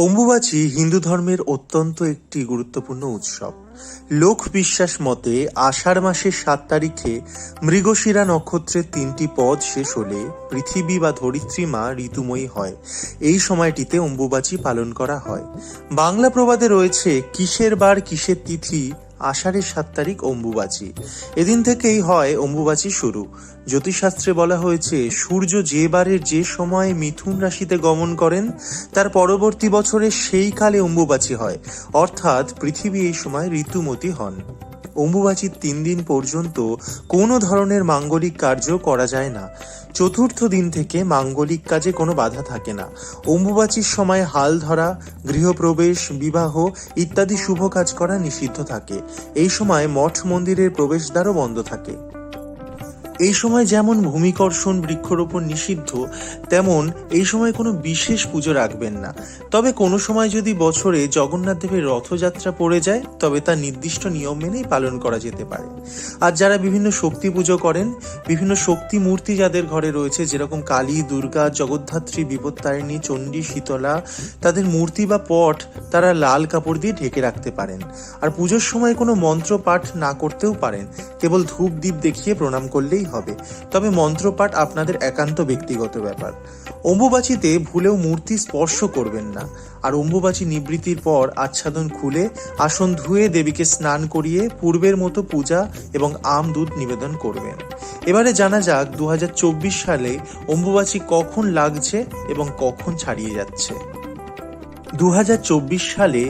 অম্বুবাচী হিন্দু ধর্মের অত্যন্ত একটি গুরুত্বপূর্ণ উৎসব। লোক বিশ্বাস মতে আষাঢ় মাসের ৭ তারিখে মৃগশিরা নক্ষত্রের ৩টি পদ শেষ হলে পৃথিবী বা ধরিত্রী মা ঋতুময়ী হয়। এই সময়টিতে অম্বুবাচী পালন করা হয়। বাংলা প্রবাদে রয়েছে, কিসের বার কিসের তিথি, আষাঢ়ের ৭ তারিখ অম্বুবাচী। এদিন থেকেই হয় অম্বুবাচী শুরু। জ্যোতিষশাস্ত্রে বলা হয়েছে, সূর্য যে বারের যে সময়ে মিথুন রাশিতে গমন করেন তার পরবর্তী বছরে সেই কালে অম্বুবাচী হয়, অর্থাৎ পৃথিবী এই সময় ঋতুমতী হন। অম্বুবাচীর ৩ দিন পর্যন্ত কোনো ধরনের মাঙ্গলিক কার্য করা যায় না। চতুর্থ দিন থেকে মাঙ্গলিক কাজে কোনো বাধা থাকে না। অম্বুবাচীর সময় হাল ধরা, গৃহপ্রবেশ, বিবাহ ইত্যাদি শুভ কাজ করা নিষিদ্ধ থাকে। এই সময় মঠ মন্দিরের প্রবেশদ্বারও বন্ধ থাকে। এই সময় যেমন ভূমিকর্ষণ, বৃক্ষরোপণ নিষিদ্ধ, তেমন এই সময় কোনো বিশেষ পুজো রাখবেন না। তবে কোনো সময় যদি বছরে জগন্নাথ দেবের রথযাত্রা পড়ে যায়, তবে তা নির্দিষ্ট নিয়ম মেনেই পালন করা যেতে পারে। আর যারা বিভিন্ন শক্তি পুজো করেন, বিভিন্ন শক্তি মূর্তি যাদের ঘরে রয়েছে, যেরকম কালী, দুর্গা, জগদ্ধাত্রী, বিপত্তারিণী, চণ্ডী, শীতলা, তাদের মূর্তি বা পট তারা লাল কাপড় দিয়ে ঢেকে রাখতে পারেন। আর পুজোর সময় কোনো মন্ত্র পাঠ না করতেও পারেন, কেবল ধূপ দ্বীপ দেখিয়ে প্রণাম করলেই হবে। তবে মন্ত্রপাঠ আপনাদের একান্ত ব্যক্তিগত ব্যাপার। অম্বুবাচীতে ভুলেও মূর্তি স্পর্শ করবেন না। আর অম্বুবাচী নিবৃত্তির পর আচ্ছাদন খুলে আসন ধুয়ে দেবীকে স্নান করিয়ে পূর্বের মতো পূজা এবং আম দুধ নিবেদন করবেন। এবারে জানা যাক 2024 সালে অম্বুবাচী কখন লাগছে এবং কখন ছাড়িয়ে যাচ্ছে। 2024 সালে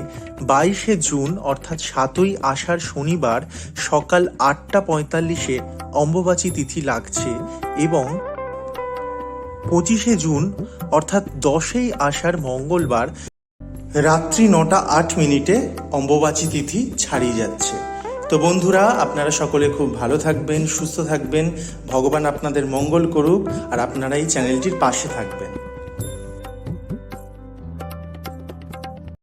22শে জুন অর্থাৎ 7ই আষাঢ় শনিবার সকাল 8টা 45-এ অম্বুবাচী তিথি লাগছে এবং 25শে জুন অর্থাৎ 10ই আষাঢ় মঙ্গলবার রাত্রি 9টা 8 মিনিটে অম্বুবাচী তিথি ছাড়িয়ে যাচ্ছে। তো বন্ধুরা, আপনারা সকলে খুব ভালো থাকবেন, সুস্থ থাকবেন, ভগবান আপনাদের মঙ্গল করুক, আর আপনারা এই চ্যানেলটির পাশে থাকবেন।